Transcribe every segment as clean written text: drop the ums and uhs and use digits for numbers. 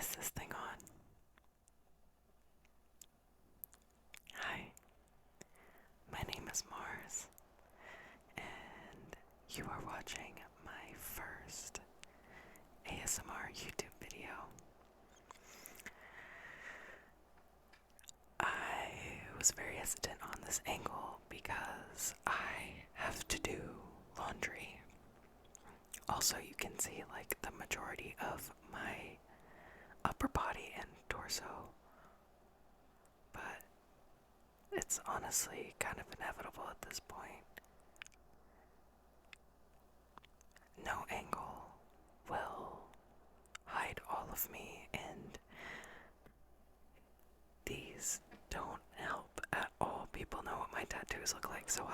Is this thing on? Hi, my name is Mars, and you are watching my first ASMR YouTube video. I was very hesitant on this angle because I have to do laundry. Also, you can see like the majority of my upper body and torso, but it's honestly kind of inevitable at this point. No angle will hide all of me, and these don't help at all. People know what my tattoos look like, so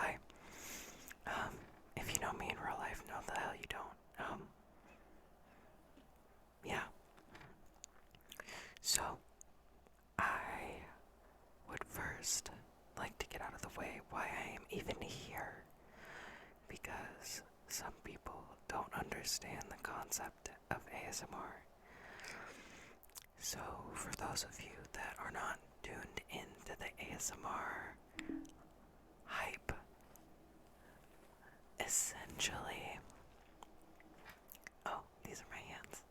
if you know me in real life, no the hell you don't. Yeah. So, I would first like to get out of the way why I am even here, because some people don't understand the concept of ASMR. So, for those of you that are not tuned into the ASMR hype, essentially, oh, these are my hands.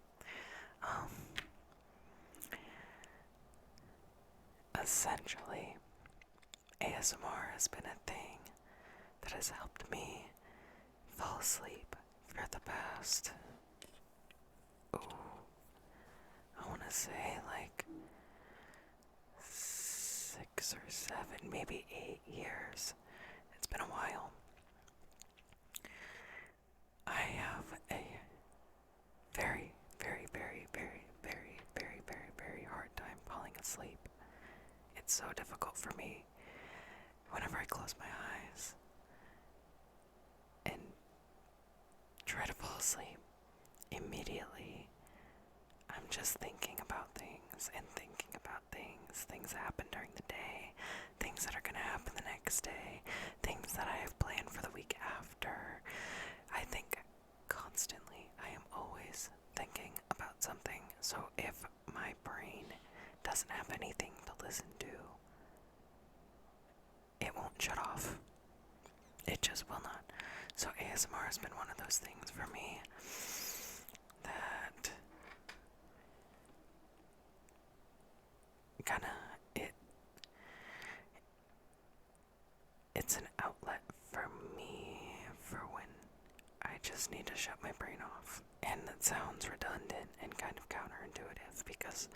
Essentially, ASMR has been a thing that has helped me fall asleep for the past, I want to say like 6 or 7, maybe 8 years. It's been a while. I have a very, very, very, very, very, very, very, very hard time falling asleep. It's so difficult for me whenever I close my eyes and try to fall asleep. Immediately, I'm just thinking about things and thinking about things that happen during the day, things that are going to happen the next day, things that I have planned for the week after. I think constantly. I am always thinking about something. So if my brain doesn't have anything to listen to, it won't shut off. It just will not. So ASMR has been one of those things for me that it's an outlet for me for when I just need to shut my brain off. And that sounds redundant and kind of counterintuitive, because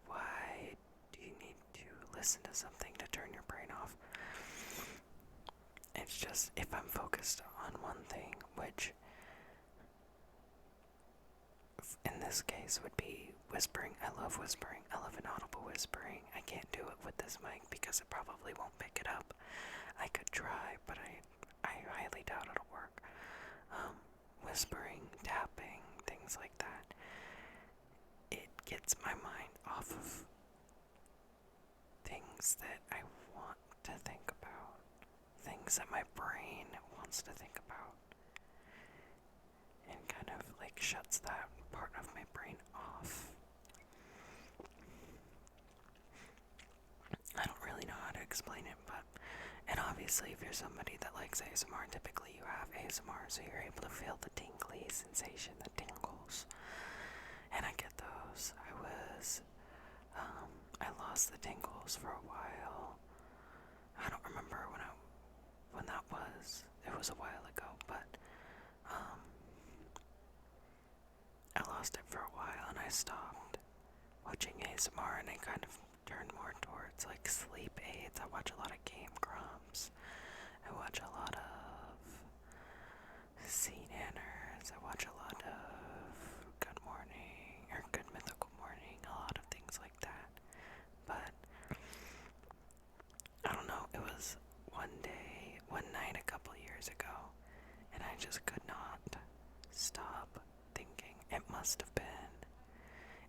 why do you need to listen to something to turn your brain off? It's just, if I'm focused on one thing, which in this case would be whispering. I love whispering. I love inaudible whispering. I can't do it with this mic because it probably won't pick it up. I could try, but I highly doubt it'll work. Whispering, tapping, things like that. It gets my mind off of things that I want to think about. Things that my brain wants to think about. And kind of like shuts that part of my brain off. I don't really know how to explain it, and obviously if you're somebody that likes ASMR, typically you have ASMR, so you're able to feel the tingly sensation, the tingles, and I get those. I lost the tingles for a while. I don't remember when that was. It was a while ago, but I lost it for a while, and I stopped watching ASMR, and I kind of turned more towards like sleep aids. I watch a lot of Game Grumps. I watch a lot of CNNers. I watch a lot of Good Morning or Good Mythical Morning. A lot of things like that. But I don't know. It was one night a couple years ago, and I just could not stop thinking. It must have been.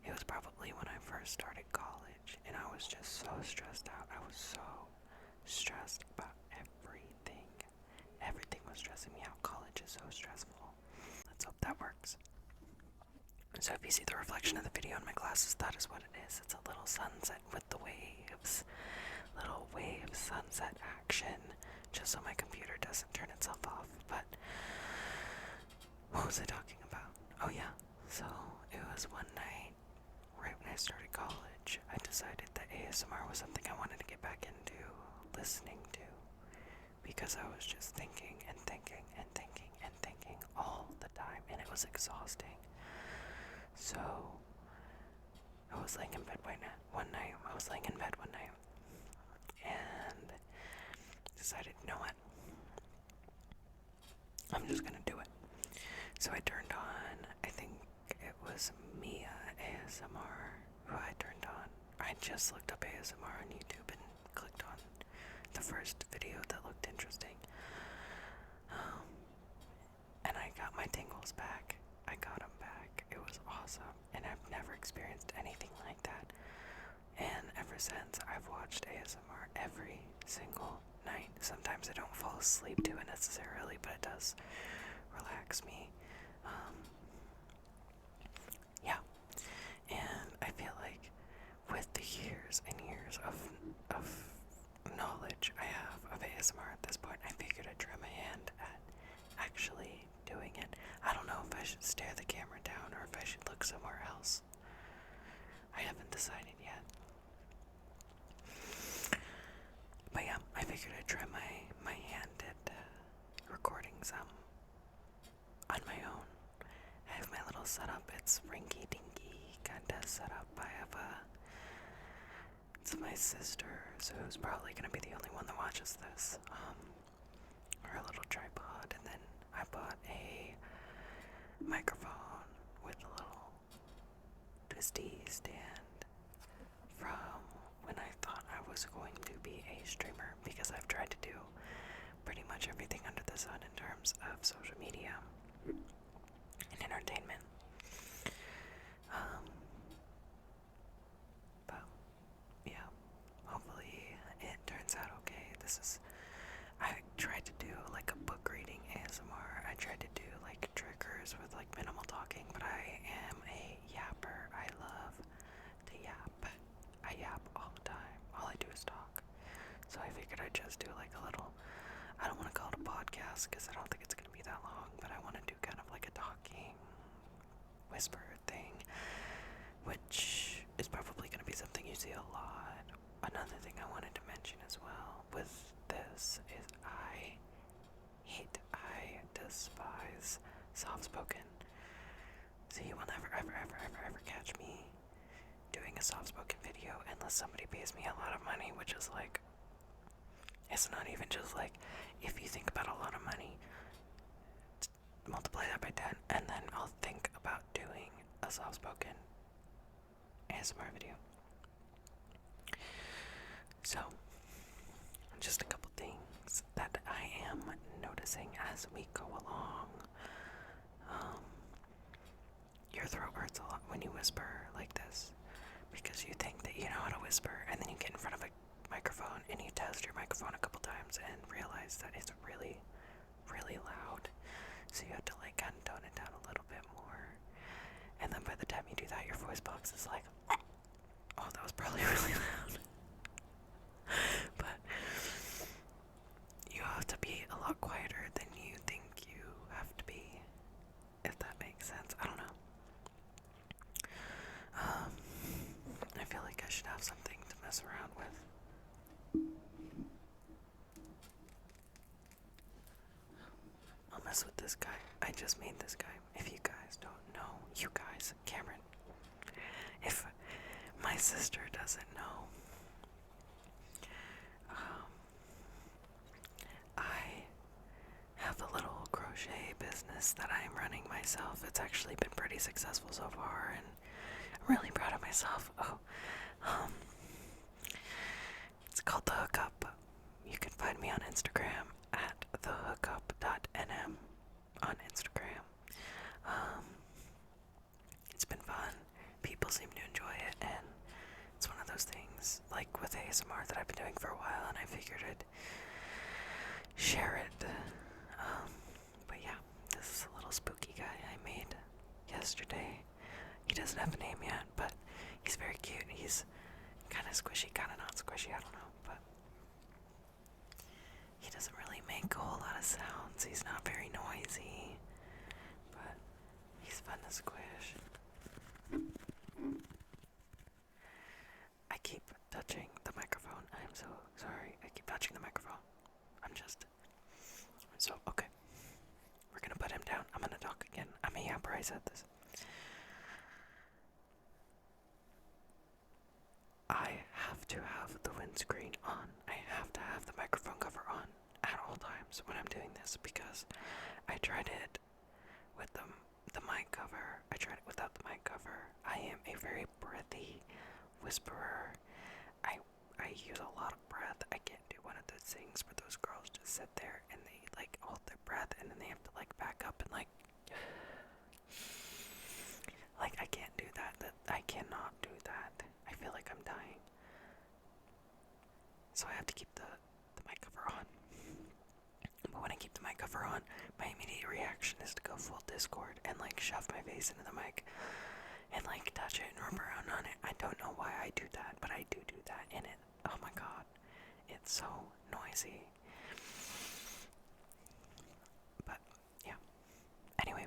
It was probably when I first started college, and I was just so stressed out. I was so stressed about everything. Everything was stressing me out. College is so stressful. Let's hope that works. So if you see the reflection of the video in my glasses, that is what it is. It's a little sunset with the waves. Little wave sunset action. Just so my computer doesn't turn itself off. But what was I talking about? Oh yeah. So it was one night, right when I started college, I decided that ASMR was something I wanted to get back into listening to. Because I was just thinking and thinking and thinking and thinking all the time, and it was exhausting. So I was laying in bed one night. I was laying in bed one night and decided, you know what? I'm just gonna do it. So I turned on, I think it was Mia ASMR who I turned on. I just looked up ASMR on YouTube and clicked on the first video that looked interesting. And I got my tingles back. I got them back. It was awesome. And I've never experienced anything like that. And ever since, I've watched ASMR every single night. Sometimes I don't fall asleep to it necessarily, but it does relax me. Yeah. And I feel like with the years and years of knowledge I have of ASMR at this point, I figured I'd try my hand at actually doing it. I don't know if I should stare the camera down or if I should look somewhere else. I haven't decided yet. But yeah, I figured I'd try my hand at recording some on my own. I have my little setup. It's rinky-dinky kind of setup. It's my sister, so who's probably going to be the only one that watches this. Her little tripod, and then I bought a microphone with a little twisty stand from when I thought I was going to be a streamer, because I've tried to do pretty much everything under the sun in terms of social media and entertainment. But yeah, hopefully it turns out okay. I tried to do like a book reading ASMR. I tried to do like triggers with like minimal talking, but I am a yapper. I love to yap. I yap all the time. All I do is talk. So I figured I'd just do like a little, I don't want to call it a podcast because I don't think it's going to be that long, but I want to do kind of like a talking whisper thing, which is probably going to be something you see a lot. Another thing I wanted to mention as well with this is I despise soft-spoken. So you will never, ever, ever, ever, ever catch me doing a soft-spoken video unless somebody pays me a lot of money, which is like, it's not even just like, if you think about a lot of money, multiply that by 10, and then I'll think about doing a soft-spoken ASMR video. So, just a couple things that I am noticing as we go along. Your throat hurts a lot when you whisper like this, because you think that you know how to whisper, and then you get in front of a microphone and you test your microphone a couple times and realize that it's really, really loud. So you have to like kind of tone it down a little bit more. And then by the time you do that, your voice box is like, oh, that was probably really loud. But you have to be a lot quieter than you think you have to be, if that makes sense. I don't know. I feel like I should have something to mess around with. I'll mess with this guy. I just made this guy. If you guys don't know, you guys, Cameron, if my sister doesn't know, I have a little crochet business that I'm running myself. It's actually been pretty successful so far, and I'm really proud of myself. It's called the Hookup. You can find me on Instagram at thehookup.nm on Instagram. It's been fun. People seem to enjoy it, and it's one of those things, like with ASMR, that I've been doing for a while, and I figured I'd share it. But yeah, this is a little spooky guy I made yesterday. He doesn't have a name yet, but he's very cute. He's kind of squishy, kind of not squishy, I don't know, but he doesn't really make a whole lot of sounds. He's not very noisy, but he's fun to squish. I keep touching the microphone. I am so sorry. I keep touching the microphone. So, okay. We're gonna put him down. I'm gonna talk again. I'm a yapper, I said this. I have to have the windscreen on. I have to have the microphone cover on at all times when I'm doing this because I tried it with the mic cover. I tried it without the mic cover. I am a very breathy whisperer. I use a lot of breath. I can't do one of those things where those girls just sit there and they like hold their breath and then they have to like back up and like I can't do that. I cannot do that. I feel like I'm dying. So I have to keep the mic cover on. But when I keep the mic cover on, my immediate reaction is to go full Discord and like shove my face into the mic and like touch it and rub around on it. I don't know why I do that, but I do that, and oh my god, it's so noisy. But yeah. Anyway,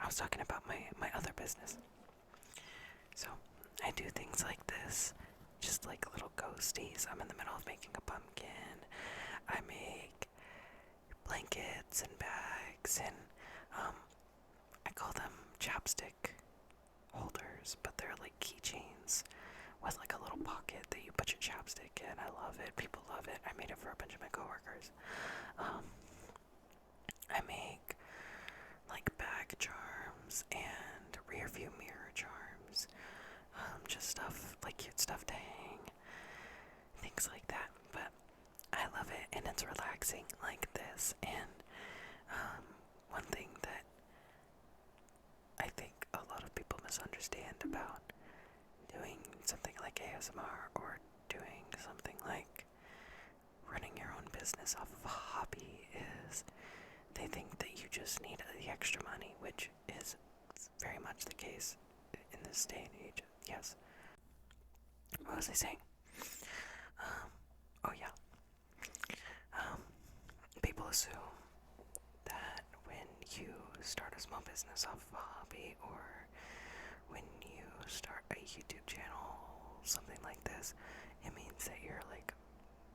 I was talking about my other business. So I do things like this, just like little ghosties. I'm in the middle of making a pumpkin. I make blankets and bags, and I call them chapstick holders, but they're like keychains with like a little pocket that you put your chapstick in. I love it. People love it. I made it for a bunch of my coworkers. I make like bag charms and rear view mirror charms. Just stuff, like cute stuff to hang. Things like that. But I love it and it's relaxing like this. And one thing that I think a lot of people misunderstand about doing something like ASMR or doing something like running your own business off of a hobby is they think that you just need the extra money, which is very much the case in this day and age. Yes. What was I saying? Oh yeah. People assume that when you start a small business off of a hobby or when you start a YouTube channel, something like this, it means that you're like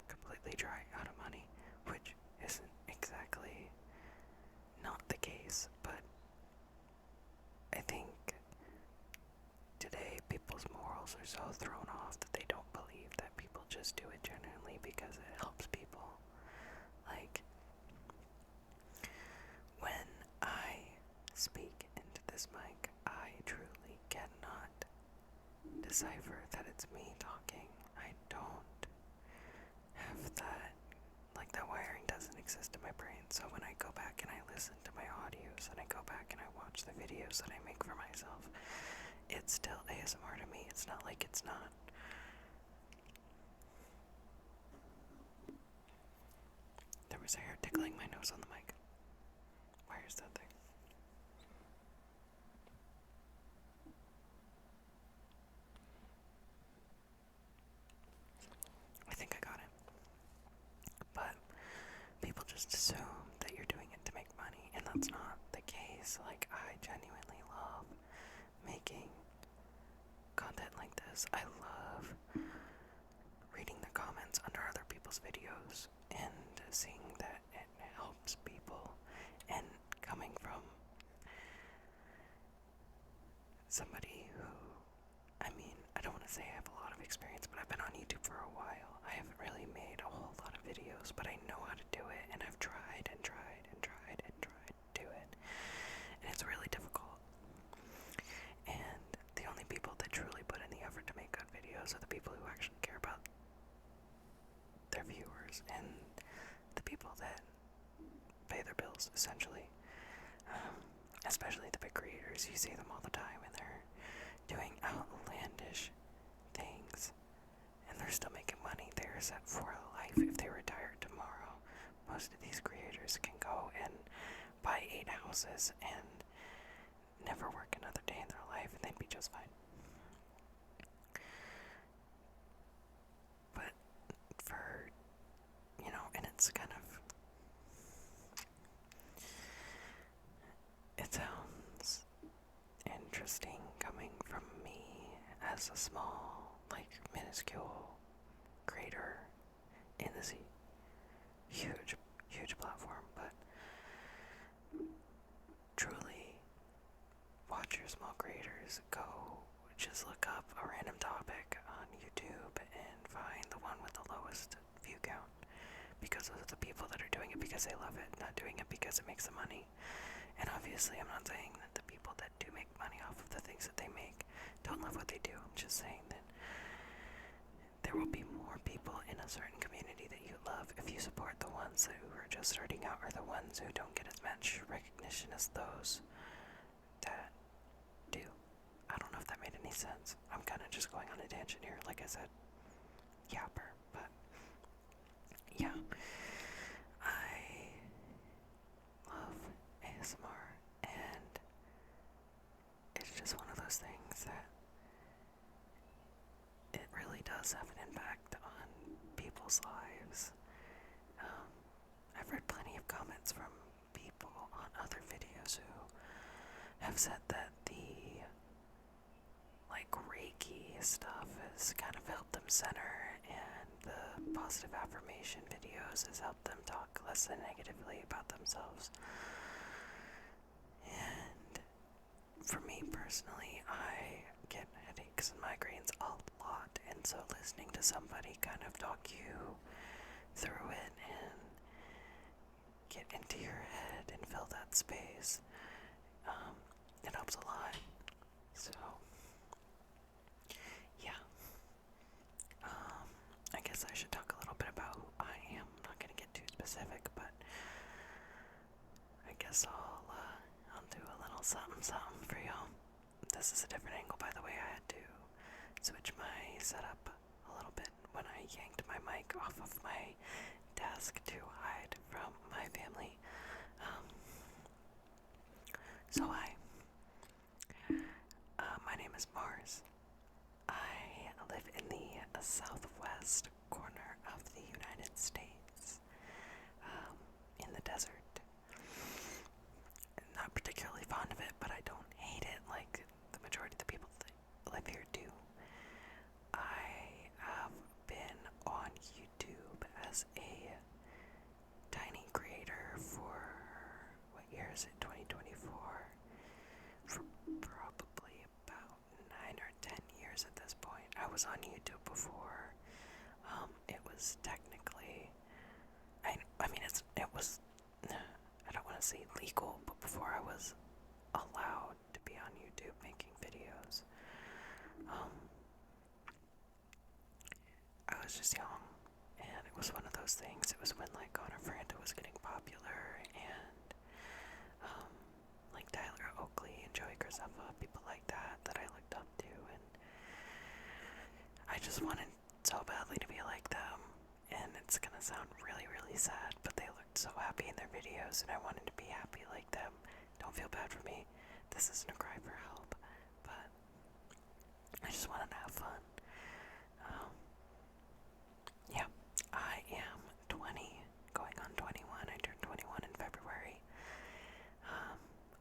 completely dry out of money, which isn't exactly not the case, but I think today people's morals are so thrown off that they don't believe that people just do it genuinely because it helps people. Like, when I speak into this mic, I truly cannot decipher that it's me talking. I don't have that, like that wiring doesn't exist in my brain. So when I go back and I listen to my audios and I go back and I watch the videos that I make for myself, it's still ASMR to me. It's not like it's not. There was a hair tickling my nose on the mic. Where's that thing? I think I got it. But people just assume that you're doing it to make money, and that's not the case. Like, I genuinely love making content like this. I love reading the comments under other people's videos and seeing that it helps people, and coming from somebody who, I mean, I don't want to say I have a lot of experience, but I've been on YouTube for a while. I haven't really made a whole lot of videos, but I know how to do it, and I've tried and tried and tried and tried to do it, and it's really difficult. And the only people that truly put in the effort to make good videos are the people who actually care about their viewers and the people that pay their bills, essentially. Especially the big creators. You see them all the time and they're doing outlandish things and they're still making money. They're set for life. If they retire tomorrow, most of these creators can go and buy 8 houses and never work another day in their life, and they'd be just fine. But for, and it's kind of, it sounds interesting coming from me as a small, minuscule creator in this huge, huge platform, but truly, watch your small creators. Go just look up a random topic on YouTube and find the one with the lowest view count, because those are the people that are doing it because they love it, not doing it because it makes them money. And obviously I'm not saying that the people that do make money off of the things that they make don't love what they do. I'm just saying that there will be more people in a certain community that you love if you support the ones who are just starting out, or the ones who don't get as much recognition as those that do. I don't know if that made any sense. I'm kind of just going on a tangent here, like I said, yapper, but yeah. I love ASMR, and it's just one of those things that it really does have an impact on people's lives. I've read plenty of comments from people on other videos who have said that the Reiki stuff has kind of helped them center, and the positive affirmation videos has helped them talk less than negatively about themselves. And for me personally, I get headaches and migraines a lot, and so listening to somebody kind of talk you through it and get into your head and fill that space, it helps a lot. So yeah, I guess I should talk a little bit about who I am. I'm not gonna get too specific, but I guess I'll do a little something for y'all. This is a different angle, by the way. I had to switch my setup a little bit when I yanked my mic off of my desk to hide from my family. So my name is Mars. I live in the southwest corner of the United States, in the desert. Not particularly fond of it, but I don't hate it like the majority of the people that live here do. I have been on YouTube as a tiny creator for, what year is it, 2024? For probably about 9 or 10 years at this point. I was on YouTube before. It was technically, I mean, it was, I don't want to say legal, but before I was allowed to be on YouTube making videos. I was just young, and it was one of those things. It was when Connor Franta was getting popular, and Tyler Oakley and Joey Graceffa, people like that I looked up to, and I just wanted so badly to be like them. And it's gonna sound really, really sad, but they looked so happy in their videos, and I wanted to be happy like them. Don't feel bad for me. This isn't a cry for help, but I just wanted to have fun. Yeah, I am 20, going on 21. I turned 21 in February.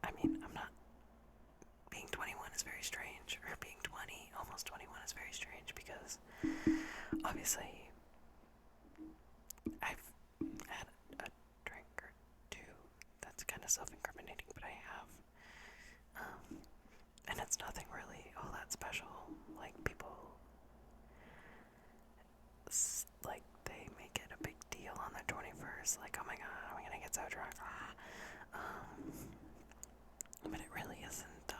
I mean, I'm not, being 21 is very strange, or being 20, almost 21 is very strange, because obviously I've had a drink or two. That's kind of self-incriminating, but I have. And it's nothing really all that special. People, they make it a big deal on their 21st. Oh my god, I'm gonna get so drunk. But it really isn't.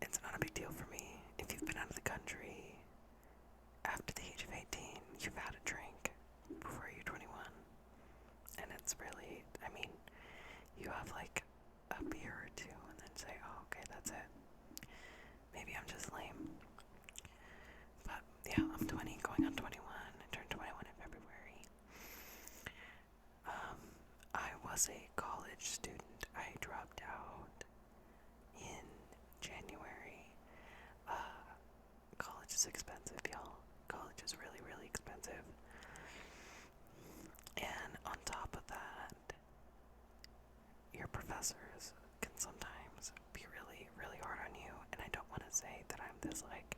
It's not a big deal for me. If you've been out of the country after the age of 18, you've had a drink before you're 21. And it's really, I mean, you have a beer or two and then say, oh, okay, that's it. Maybe I'm just lame. But yeah, I'm 20, going on 21. I turned 21 in February. I was a college student. I dropped out in this like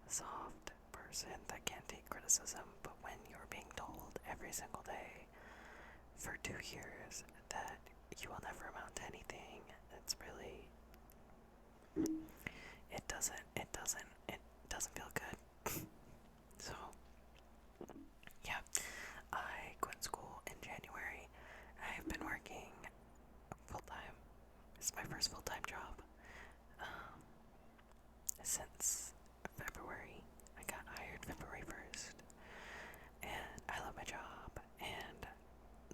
soft person that can't take criticism, but when you're being told every single day for 2 years that you will never amount to anything, it's really, it doesn't feel good. So yeah, I quit school in January. I've been working full time. It's my first full time job since February. I got hired February 1st, and I love my job. And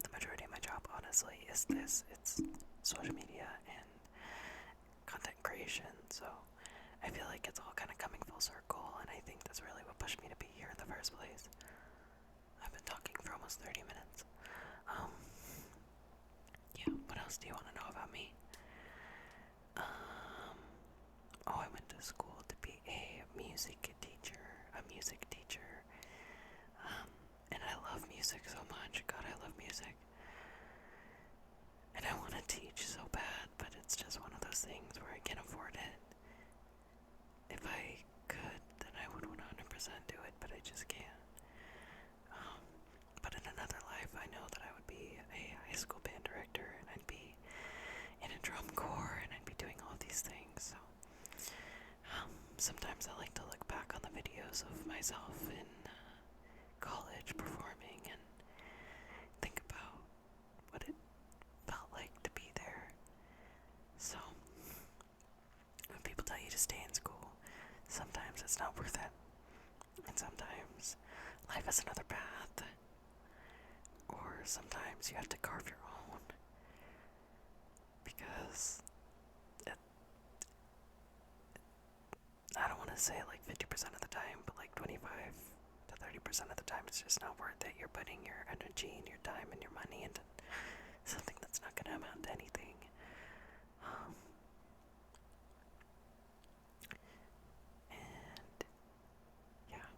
the majority of my job, honestly, is this. It's social media and content creation. So I feel like it's all kind of coming full circle, and I think that's really what pushed me to be here in the first place. I've been talking for almost 30 minutes. Yeah, what else do you want to know about me? Oh, I went to school to be a music teacher. And I love music so much. God, I love music. And I want to teach so bad, but it's just one of those things where I can't afford it. If I could, then I would 100% do it, but I just can't. But in another life, I know that I would be a high school band director, and I'd be in a drum corps, and I'd be doing all these things. So sometimes I like to look back on the videos of myself in college performing and think about what it felt like to be there. So when people tell you to stay in school, sometimes it's not worth it, and sometimes life has another path, or sometimes you have to carve your own, because I don't want to say like 50% of the time, but like 25 to 30% of the time it's just not worth it. You're putting your energy and your time and your money into something that's not going to amount to anything. And yeah,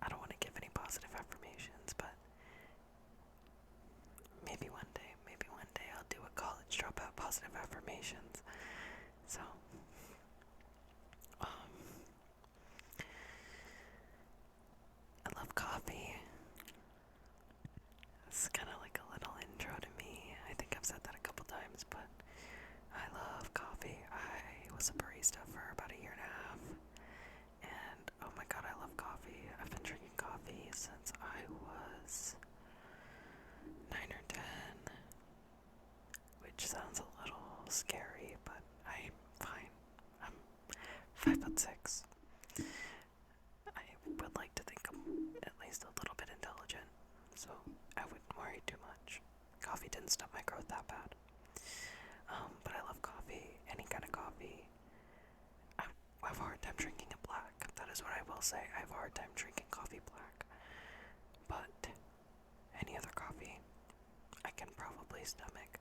I don't want to give any positive affirmations, but maybe one day I'll do a college dropout positive affirmations. So I love coffee. It's kind of like a little intro to me. I think I've said that a couple times, but I love coffee. I was a barista for about a year and a half, and oh my god, I love coffee. I've been drinking coffee since I was 9 or 10, which sounds a little scary, but I'm fine. I'm 5'6". I would like to think I'm at least a little bit intelligent, so I wouldn't worry too much. Coffee didn't stop my growth that bad. But I love coffee, any kind of coffee. I have a hard time drinking it black. That is what I will say. I have a hard time drinking coffee black. But any other coffee, I can probably stomach.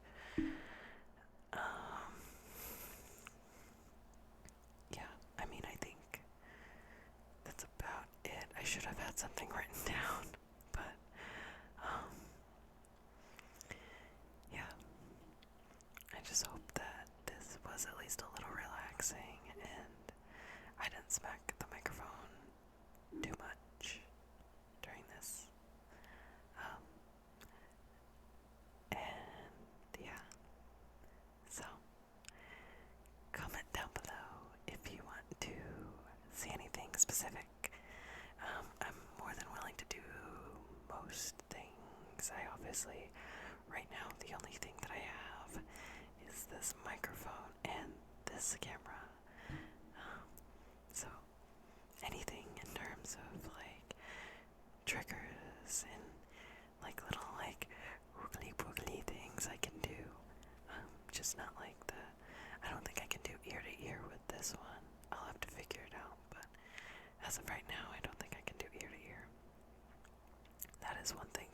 Yeah, I mean, I think that's about it. I should have had something written down, but yeah. I just hope that this was at least a little relaxing and I didn't smack the microphone too much during this. And yeah, so comment down below if you want to see anything specific. I'm more than willing to do most things. I obviously, right now, the only thing that I have is this microphone and this camera. So anything in terms of like triggers and like little like woogly boogly things I can do. Just not like I don't think I can do ear to ear with this one. I'll have to figure it out, but as of right now I don't think I can do ear to ear. That is one thing